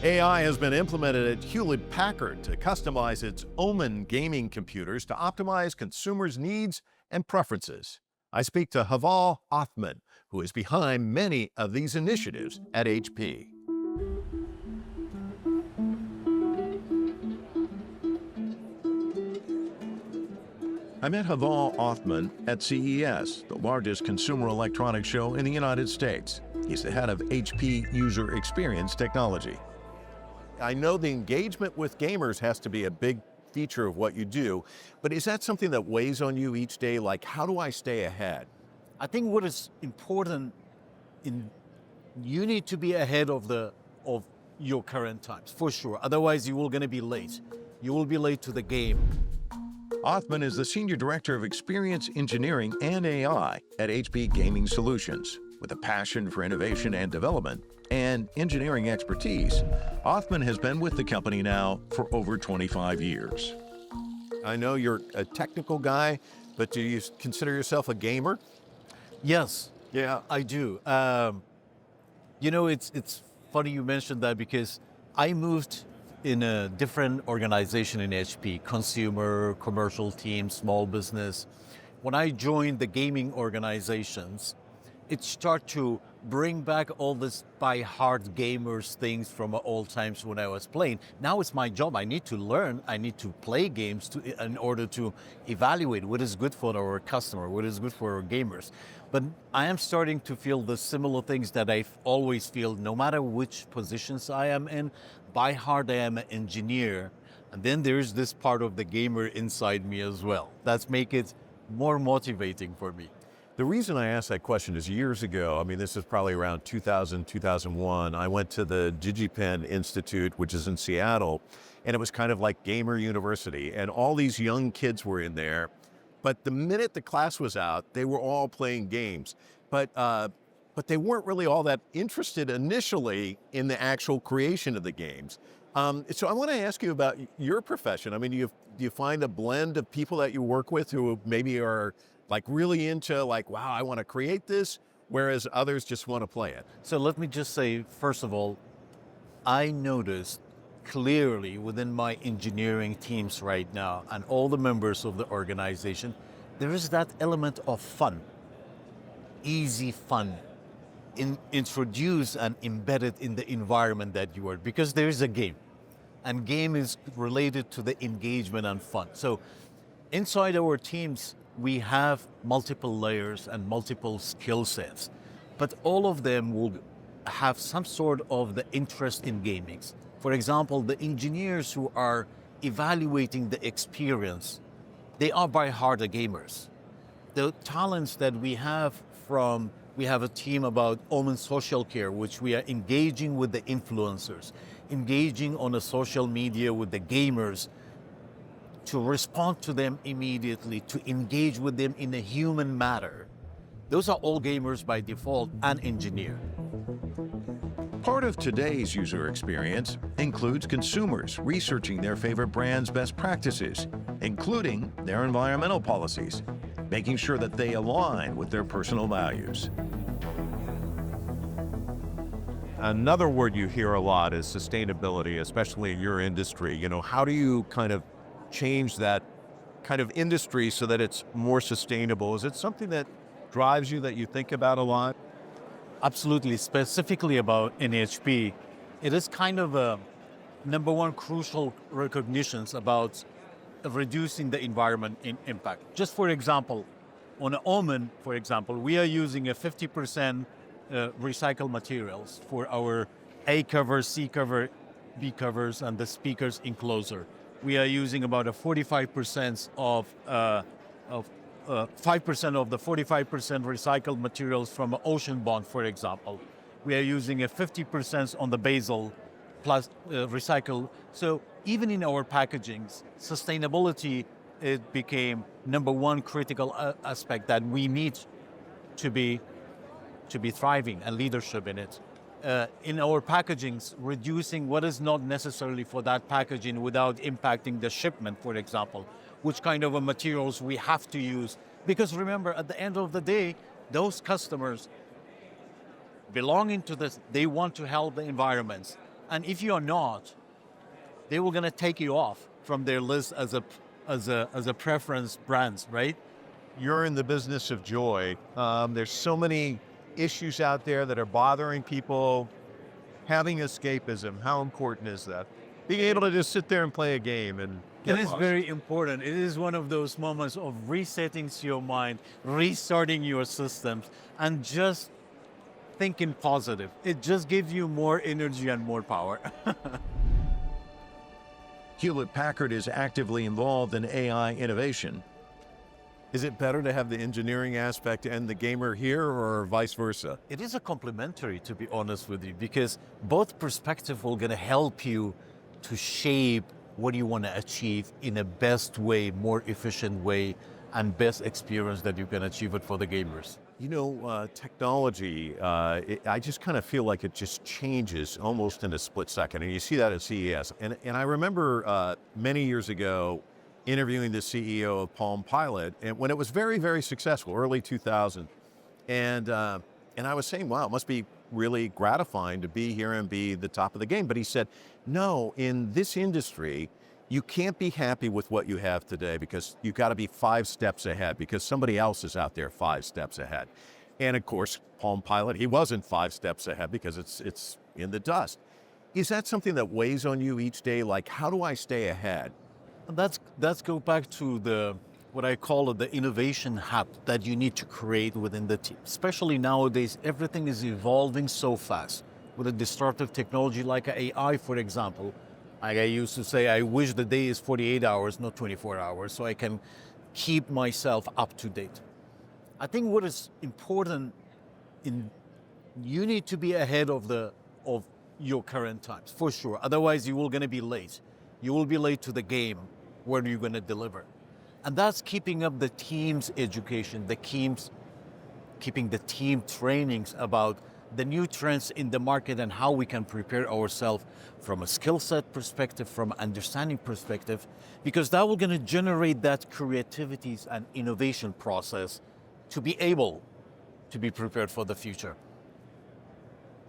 AI has been implemented at Hewlett Packard to customize its Omen gaming computers to optimize consumers' needs and preferences. I speak to Haval Othman, who is behind many of these initiatives at HP. I met Haval Othman at CES, the largest consumer electronics show in the United States. He's the head of HP User Experience Technology. I know the engagement with gamers has to be a big feature of what you do, but is that something that weighs on you each day? Like, how do I stay ahead? I think what is important you need to be ahead of your current times, for sure. Otherwise, you will going to be late. You will be late to the game. Othman is the Senior Director of Experience Engineering and AI at HP Gaming Solutions. With a passion for innovation and development and engineering expertise, Othman has been with the company now for over 25 years. I know you're a technical guy, but do you consider yourself a gamer? Yes, Yeah. I do. It's funny you mentioned that because I moved in a different organization in HP, consumer, commercial team, small business. When I joined the gaming organizations, it started to bring back all this by heart gamers things from old times when I was playing. Now it's my job. I need to learn. I need to play games in order to evaluate what is good for our customer, what is good for our gamers. But I am starting to feel the similar things that I always feel, no matter which positions I am in. By heart, I am an engineer. And then there's this part of the gamer inside me as well. That's make it more motivating for me. The reason I asked that question is years ago, this is probably around 2000, 2001, I went to the DigiPen Institute, which is in Seattle, and it was kind of like gamer university, and all these young kids were in there. But the minute the class was out, they were all playing games. But they weren't really all that interested initially in the actual creation of the games. So I want to ask you about your profession. Do you find a blend of people that you work with who maybe are like really into like, wow, I want to create this, whereas others just want to play it? So let me just say, first of all, I noticed clearly within my engineering teams right now and all the members of the organization, there is that element of fun, easy fun, introduced and embedded in the environment that you are, because there is a game, and game is related to the engagement and fun. So inside our teams, we have multiple layers and multiple skill sets, but all of them will have some sort of the interest in gaming. For example, the engineers who are evaluating the experience, they are by heart the gamers. The talents that we have a team about Omen Social Care, which we are engaging with the influencers, engaging on the social media with the gamers, to respond to them immediately, to engage with them in a human manner. Those are all gamers by default and engineer. Part of today's user experience includes consumers researching their favorite brands' best practices, including their environmental policies, making sure that they align with their personal values. Another word you hear a lot is sustainability, especially in your industry. How do you kind of change that kind of industry so that it's more sustainable? Is it something that drives you, that you think about a lot? Absolutely, specifically about NHP, it is kind of a number one crucial recognitions about reducing the environment impact. Just for example, on Omen, for example, we are using a 50% recycled materials for our A cover, C cover, B covers, and the speakers enclosure. We are using about a 45% of 5% of the 45% recycled materials from ocean bond, for example. We are using a 50% on the basal plus recycled. So even in our packagings, sustainability, it became number one critical aspect that we need to be thriving and leadership in it. In our packagings, reducing what is not necessarily for that packaging without impacting the shipment, for example, which kind of materials we have to use. Because remember, at the end of the day, those customers belonging to this, they want to help the environments. And if you're not, they were going to take you off from their list as a preference brands, right? You're in the business of joy. There's so many issues out there that are bothering people. Having escapism, how important is that? Being able to just sit there and play a game and It is very important. It is one of those moments of resetting your mind, restarting your systems, and just thinking positive. It just gives you more energy and more power. Hewlett Packard is actively involved in AI innovation. Is it better to have the engineering aspect and the gamer here, or vice versa? It is a complementary, to be honest with you, because both perspectives will going to help you to shape what you want to achieve in a best way, more efficient way, and best experience that you can achieve it for the gamers. You know, technology, I just kind of feel like it just changes almost in a split second. And you see that at CES. And I remember many years ago interviewing the CEO of Palm Pilot, and when it was very, very successful, early 2000. And I was saying, wow, it must be really gratifying to be here and be the top of the game. But he said, no, in this industry, you can't be happy with what you have today because you've got to be 5 steps ahead because somebody else is out there 5 steps ahead. And of course, Palm Pilot, he wasn't 5 steps ahead because it's in the dust. Is that something that weighs on you each day? Like, how do I stay ahead? Let's go back to what I call the innovation hub that you need to create within the team. Especially nowadays, everything is evolving so fast. With a disruptive technology like AI, for example, like I used to say, I wish the day is 48 hours, not 24 hours, so I can keep myself up to date. I think what is important you need to be ahead of your current times, for sure. Otherwise, you will going to be late. You will be late to the game where you're going to deliver. And that's keeping up the team's education, keeping the team trainings about the new trends in the market and how we can prepare ourselves from a skill set perspective, from understanding perspective, because that will going to generate that creativity and innovation process to be able to be prepared for the future.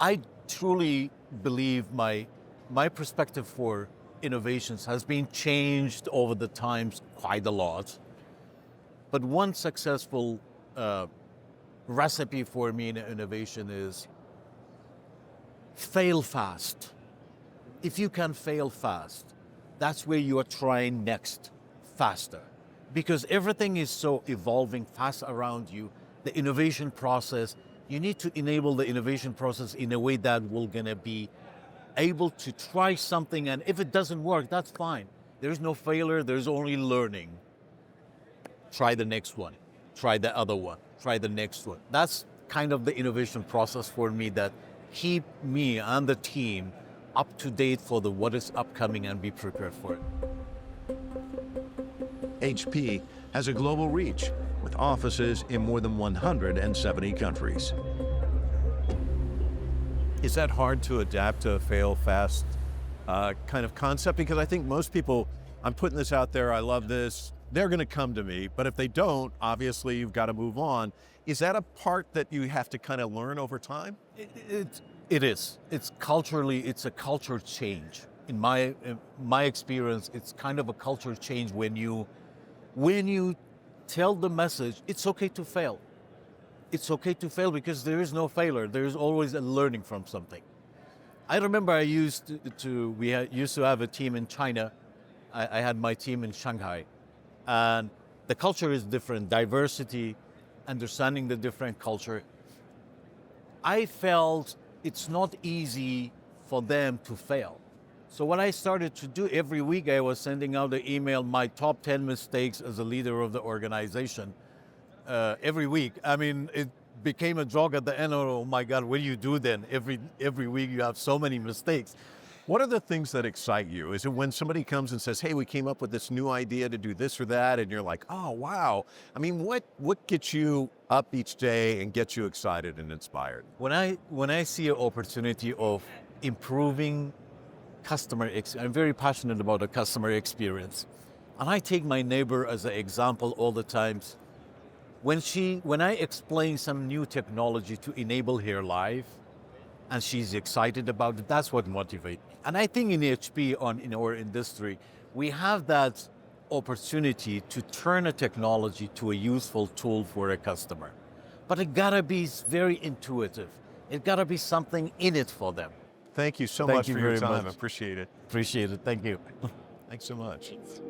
I truly believe my perspective for innovations has been changed over the times quite a lot. But one successful recipe for me in innovation is fail fast. If you can fail fast, that's where you are trying next, faster. Because everything is so evolving fast around you, the innovation process, you need to enable the innovation process in a way that will gonna be able to try something, and if it doesn't work, that's fine. There's no failure, there's only learning. Try the next one, try the other one, try the next one. That's kind of the innovation process for me that keep me and the team up to date for what is upcoming and be prepared for it. HP has a global reach with offices in more than 170 countries. Is that hard to adapt to a fail fast kind of concept? Because I think most people, I'm putting this out there, I love this, they're going to come to me. But if they don't, obviously you've got to move on. Is that a part that you have to kind of learn over time? It is. It's culturally, it's a culture change. In my experience, it's kind of a culture change when you tell the message, it's okay to fail. It's okay to fail because there is no failure. There is always a learning from something. I remember we used to have a team in China. I had my team in Shanghai. And the culture is different, diversity, understanding the different culture. I felt it's not easy for them to fail. So what I started to do every week, I was sending out the email, my top 10 mistakes as a leader of the organization. Every week. I mean, it became a joke at the end. Oh my God, what do you do then? Every week you have so many mistakes. What are the things that excite you? Is it when somebody comes and says, hey, we came up with this new idea to do this or that, and you're like, oh, wow. I mean, what gets you up each day and gets you excited and inspired? When I see an opportunity of improving customer experience, I'm very passionate about the customer experience. And I take my neighbor as an example all the times. When I explain some new technology to enable her life, and she's excited about it. That's what motivates me. And I think in HP, in our industry, we have that opportunity to turn a technology to a useful tool for a customer. But it gotta be very intuitive. It gotta be something in it for them. Thank you so Thank much you for your very time. much. Appreciate it. Appreciate it. Thank you. Thanks so much. Thanks.